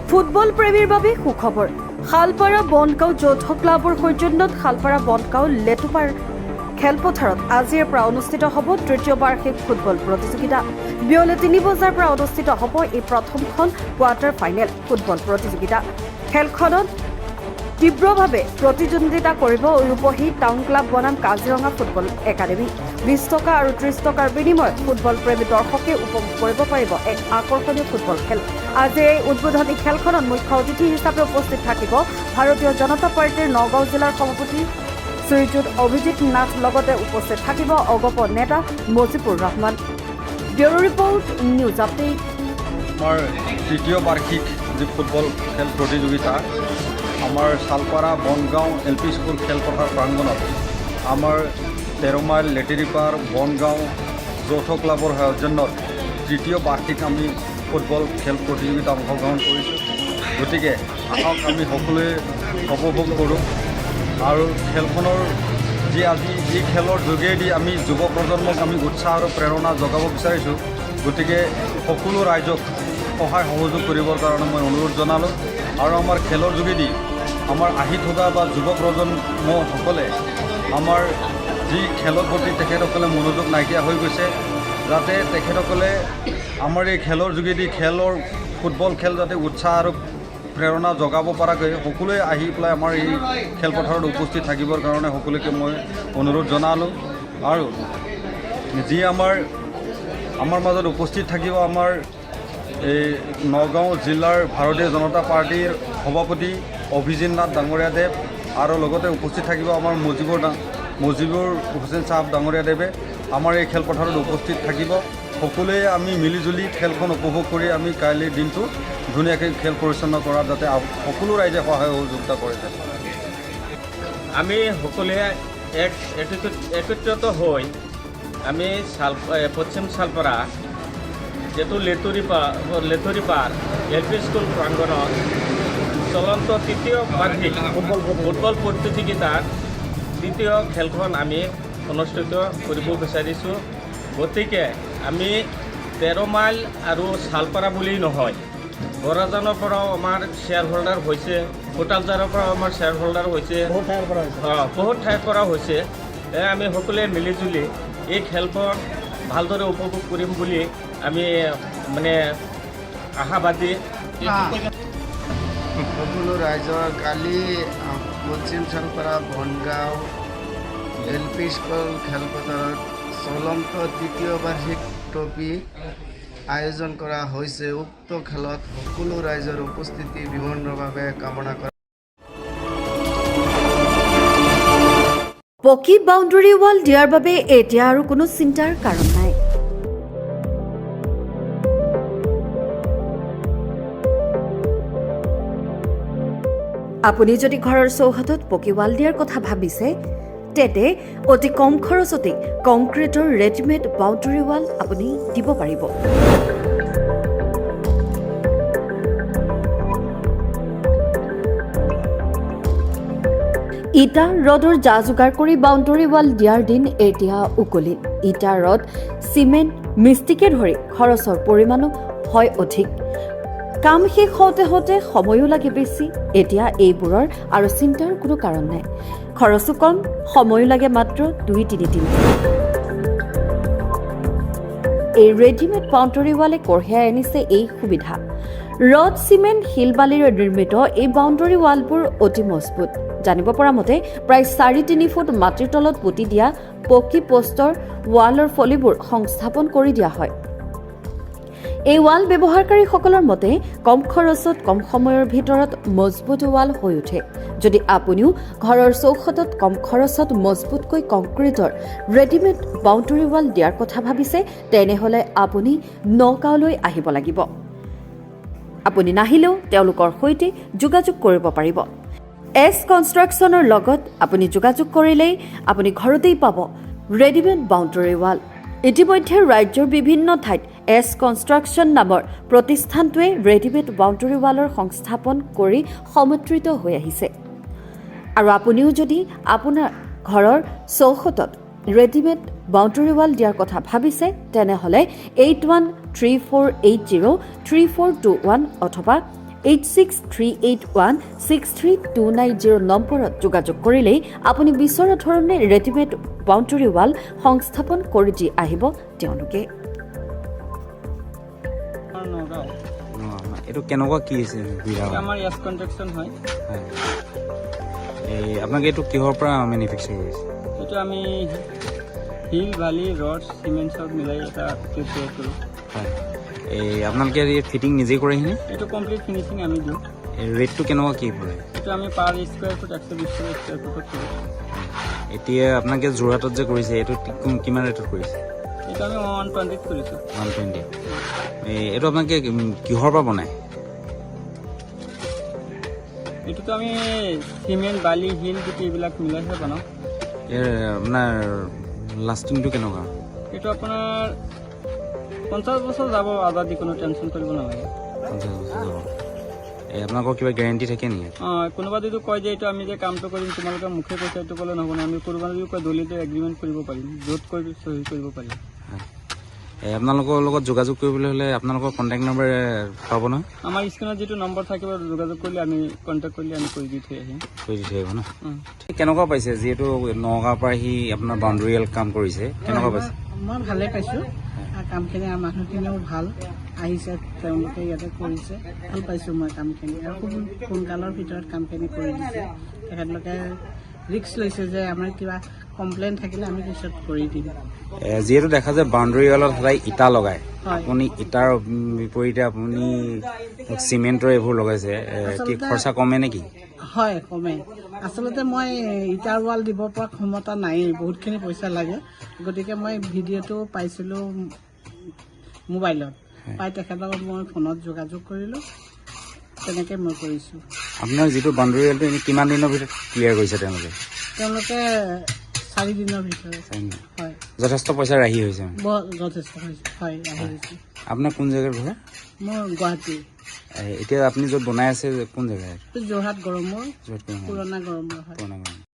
Football প্ৰেমীৰ বাবে সুখবৰ শালপাৰা বনগাঁও যৌথ ক্লাবৰ সৌজন্যত শালপাৰা বনগাঁও লেটুপাৰ খেলপথাৰত আজিৰ পৰা অনুষ্ঠিত হ'ব তৃতীয় বাৰ্ষিক ফুটবল প্ৰতিযোগিতা। বিয়লি 3 বজাৰ পৰা অনুষ্ঠিত হ'ব এই প্ৰথমখন কোৱাৰ্টাৰ ফাইনেল ফুটবল প্ৰতিযোগিতা। খেলখনত তীব্ৰভাৱে প্ৰতিদ্বন্দ্বিতা কৰিব ৰূপহী টাউন ক্লাব বনাম কাজিৰঙা ফুটবল একাডেমী। 20 টকা আৰু 30 টকাৰ বিনিময়ত ফুটবল প্ৰেমী দৰ্শকে উপভোগ কৰিব পাৰিব এক আকৰ্ষণীয় ফুটবল খেল। আজি এই উদ্বোধনী খেলখনত মুখ্য অতিথি হিচাপে উপস্থিত থাকিব ভাৰতীয় জনতা পাৰ্টীৰ নগাঁও জিলাৰ সভাপতি শ্ৰীযুত অভিজিৎ নাথ, লগতে উপস্থিত থাকিব অগপ নেতা Mojibur Rahman. Bureau report, news update. আমাৰ তৃতীয় বাৰ্ষিক যি ফুটবল খেল প্ৰতিযোগিতা আমাৰ শালপাৰা বনগাঁও LP স্কুল খেলপথাৰ প্ৰাংগণত আমাৰ 13 মাইল লেটেৰিপাৰ বনগাঁও যৌথ ক্লাবৰ সৌজন্যত তৃতীয় বাৰ্ষিক আমি ফুটবল খেল প্ৰতিযোগিতা অংশগ্ৰহণ কৰিছোঁ। গতিকে আহক আমি সকলোৱে উপভোগ কৰোঁ আৰু খেলখনৰ আজি এই খেলৰ যোগেদি আমি যুৱ প্ৰজন্মক আমি উৎসাহ আৰু প্ৰেৰণা যোগাব বিচাৰিছোঁ। গতিকে সকলো ৰাইজক সহায় সহযোগ কৰিবৰ কাৰণে মই অনুৰোধ জনালোঁ আৰু আমাৰ খেলৰ যোগেদি আমাৰ আহি থকা বা যুৱ প্ৰজন্মসকলে আমাৰ যি খেলৰ প্ৰতি তেখেতসকলে মনোযোগ নাইকিয়া হৈ গৈছে, যাতে তেখেতসকলে আমাৰ এই খেলৰ যোগেদি ফুটবল খেল যাতে উৎসাহ আৰু প্ৰেৰণা জগাব পৰাকৈ সকলোৱে আহি পেলাই আমাৰ এই খেলপথাৰত উপস্থিত থাকিবৰ কাৰণে সকলোকে মই অনুৰোধ জনালোঁ। আৰু যি আমাৰ মাজত উপস্থিত থাকিব আমাৰ এই নগাঁও জিলাৰ ভাৰতীয় জনতা পাৰ্টীৰ সভাপতি অভিজিৎ নাথ ডাঙৰীয়া দেৱ আৰু লগতে উপস্থিত থাকিব আমাৰ মজিবুৰ হুছেইন চাহাব ডাঙৰীয়া দেৱে আমাৰ এই খেলপথাৰত উপস্থিত থাকিব। সকলোৱে আমি মিলিজুলি খেলখন উপভোগ কৰি আমি কাইলৈ দিনটো ধুনীয়াকৈ খেল পৰিচালনা কৰাত যাতে সকলো ৰাইজে সহায় সহযোগিতা কৰে। আমি সকলোৱে একত্ৰিত হৈ আমি পশ্চিম শালপাৰা যিটো লেটুৰিপাৰ LP স্কুল প্ৰাংগণত চলন্ত তৃতীয় বাৰ্ষিক ফুটবল প্ৰতিযোগিতাৰ তৃতীয় খেলখন আমি অনুষ্ঠিত কৰিব বিচাৰিছোঁ। গতিকে আমি 13 মাইল আৰু শালপাৰা বুলি নহয়, বৰাজানৰ পৰাও আমাৰ শ্বেয়াৰ হোল্ডাৰ হৈছে, কোটালজাৰৰ পৰাও আমাৰ শ্বেয়াৰ হোল্ডাৰ হৈছে, বহুত ঠাইৰ পৰা হৈছে। আমি সকলোৱে মিলিজুলি এই খেলখন ভালদৰে উপভোগ কৰিম বুলি আমি আশাবাদী। সকলো ৰাইজৰ কালি পশ্চিম শালপাৰা বনগাঁও LP স্কুল খেলপথাৰত চলন্ত তৃতীয় বাৰ্ষিক ট্ৰফি আয়োজন কৰা হৈছে। উক্ত খেলত সকলো ৰাইজৰ উপস্থিতি বিনম্ৰভাৱে কামনা কৰা। পকী বাউণ্ডাৰী ৱাল দিয়াৰ বাবে এতিয়া আৰু কোনো চিন্তাৰ কাৰণ নাই। আপুনি যদি ঘৰৰ চৌহদত পকী ৱাল দিয়াৰ কথা ভাবিছে, তেন্তে অতি কম খৰচতে কংক্ৰিটৰ ৰেডিমেড বাউণ্ডাৰী ৱাল আপুনি দিব পাৰিব। ইটা ৰডৰ যা যোগাৰ কৰি বাউণ্ডাৰী ৱাল দিয়াৰ দিন এতিয়া উকলিল। ইটা ৰড, চিমেণ্ট, মিস্ত্ৰীকে ধৰি খৰচৰ পৰিমাণো হয় অধিক। কাম শেষ হওঁতে সময়ো লাগে বেছি। এতিয়া এইবোৰৰ আৰু চিন্তাৰ কোনো কাৰণ নাই। খৰচো কম, সময়ো লাগে মাত্ৰ 2-3 দিন। এই ৰেডিমেড বাউণ্ডাৰী ৱালে কঢ়িয়াই আনিছে এই সুবিধা। ৰড, চিমেণ্ট, শিল বালিৰে নিৰ্মিত এই বাউণ্ডাৰী ৱালবোৰ অতি মজবুত। জানিব পৰা মতে প্ৰায় 4-3 ফুট মাটিৰ তলত পুতি দিয়া পকী পষ্টৰ ৱালৰ ফলিবোৰ সংস্থাপন কৰি দিয়া হয়। এই ৱাল ব্যৱহাৰকাৰীসকলৰ মতে কম খৰচত কম সময়ৰ ভিতৰত মজবুত ৱাল হৈ উঠে। যদি আপুনিও ঘৰৰ চৌহদত কম খৰচত মজবুতকৈ কংক্ৰিটৰ ৰেডিমেড বাউণ্ডাৰী ৱাল দিয়াৰ কথা ভাবিছে, তেনেহ'লে আপুনি নগাঁৱলৈ আহিব লাগিব। আপুনি নাহিলেও তেওঁলোকৰ সৈতে যোগাযোগ কৰিব পাৰিব। এছ কনষ্ট্ৰাকশ্যনৰ লগত আপুনি যোগাযোগ কৰিলেই আপুনি ঘৰতেই পাব ৰেডিমেড বাউণ্ডাৰী ৱাল। ইতিমধ্যে ৰাজ্যৰ বিভিন্ন ঠাইত এছ কনষ্ট্ৰাকশ্যন নামৰ প্ৰতিষ্ঠানটোৱে ৰেডিমেড বাউণ্ডাৰী ৱালৰ সংস্থাপন কৰি সমৰ্থিত হৈ আহিছে। আৰু আপুনিও যদি আপোনাৰ ঘৰৰ চৌহদত ৰেডিমেড বাউণ্ডাৰী ৱাল দিয়াৰ কথা ভাবিছে, তেনেহ'লে 8134803421 অথবা 8638163290 নম্বৰত যোগাযোগ কৰিলেই আপুনি বিচৰা ধৰণে ৰেডিমেড বাউণ্ডাৰী ৱাল সংস্থাপন কৰি দি আহিব তেওঁলোকে। নগাঁও এইটো কেনেকুৱা কি আছে সুবিধা আমাৰ ইয়াত কনষ্ট্ৰাকশ্যন হয়। এই আপোনালোকে এইটো কিহৰ পৰা মেনুফেকচাৰ কৰিছে? এইটো আমি শিল বালি ৰড চিমেণ্ট চব মিলাই এটা তৈয়াৰ কৰোঁ। হয়, এই আপোনালোকে ফিটিং নিজেই কৰেহিনে? এইটো কমপ্লিট ফিনিচিং আমি দিওঁ। এই ৰেটটো কেনেকুৱা কি পৰে? এইটো আমি পাৰ স্কুৱাৰ ফুট 120 স্কুৱাৰ ফুটত কৰোঁ। এতিয়া আপোনালোকে যোৰহাটত যে কৰিছে এইটো কিমান ৰেটত কৰিছে? এইটো আমি 120 কৰিছোঁ। 120। এইটো আপোনালোকে কিহৰ পৰা বনায়? এইটোতো আমি চিমেণ্ট বালি শিল গুটি এইবিলাক মিলাইহে বনাওঁ। ইয়াৰ আপোনাৰ লাষ্টিংটো কেনেকুৱা? এইটো আপোনাৰ 50 বছৰ যাব আজাদি, কোনো টেনশ্যন কৰিব নালাগে। 50 বছৰ যাব। এই আপোনালোকৰ কিবা গেৰেণ্টি থাকে নেকি? কোনোবা যদি কয় যে এইটো আমি যে কামটো কৰিম তোমালোকে মুখে কৈছে এইটো ক'লে নহ'ব, আমি কোনোবা যদি কয় দলিত এগ্ৰিমেণ্ট কৰিব পাৰিম, য'ত কৈ চহী কৰিব পাৰিম। আপোনালোকৰ লগত যোগাযোগ কৰিবলৈ হ'লে আপোনালোকৰ কণ্টেক্ট নম্বৰ পাব নহয়? আমাৰ স্ক্ৰীণত যিটো নম্বৰ থাকিব যোগাযোগ কৰিলে আমি কণ্টেক্ট কৰিলে আমি কৰি দি থৈ আহিম। কৰি দি থৈ আহিব ন? কেনেকুৱা পাইছে যিহেতু নগাঁৱৰ পৰা আহি আপোনাৰ বাউণ্ডেৰিয়েল কাম কৰিছে, কেনেকুৱা পাইছে? মই ভালে পাইছোঁ। কামখিনি আৰু মানুহখিনিও ভাল আহিছে, তেওঁলোকে ইয়াতে কৰিছে, ভাল পাইছোঁ মই কামখিনি। আৰু খুব সোনকালৰ ভিতৰত কামখিনি কৰি দিছে। তেখেতলোকে ৰিস্ক লৈছে যে আমাৰ কিবা কমপ্লেইন থাকিলে আমি পিছত কৰি দিম। যিহেতু দেখা যায় বাউণ্ডেৰিৱালত সদায় ইটা লগায়, হয়। আপুনি ইটাৰ বিপৰীতে আপুনি চিমেণ্টৰ এইবোৰ লগাইছে, কি খৰচা কমে নেকি? হয়, কমে। আচলতে মই ইটাৰ ৱাল দিব পৰা ক্ষমতা নাই, বহুতখিনি পইচা লাগে। গতিকে মই ভিডিঅ'টো পাইছিলোঁ মোবাইলত, পাই তেখেতক মই ফোনত যোগাযোগ কৰিলোঁ, তেনেকৈ মই কৰিছোঁ। আপোনাৰ যিটো বাউণ্ডেৰিৱালটো এনেই কিমান দিনৰ ভিতৰত ক্লিয়াৰ কৰিছে তেওঁলোকে? তেওঁলোকে 4 দিনৰ ভিতৰত। হয়, যথেষ্ট পইচা ৰাহি হৈছে। বৰ যথেষ্ট হৈছে। হয়, আহি গৈছে। আপোনাৰ কোন জেগাৰ ঘৰ? মোৰ গুৱাহাটী, এতিয়া আপুনি য'ত বনাই আছে কোন জেগাৰ? যোৰহাট গড়মূৰ, য'ত পুৰণা গড়মূৰ হয়। পুৰণা গাঁও।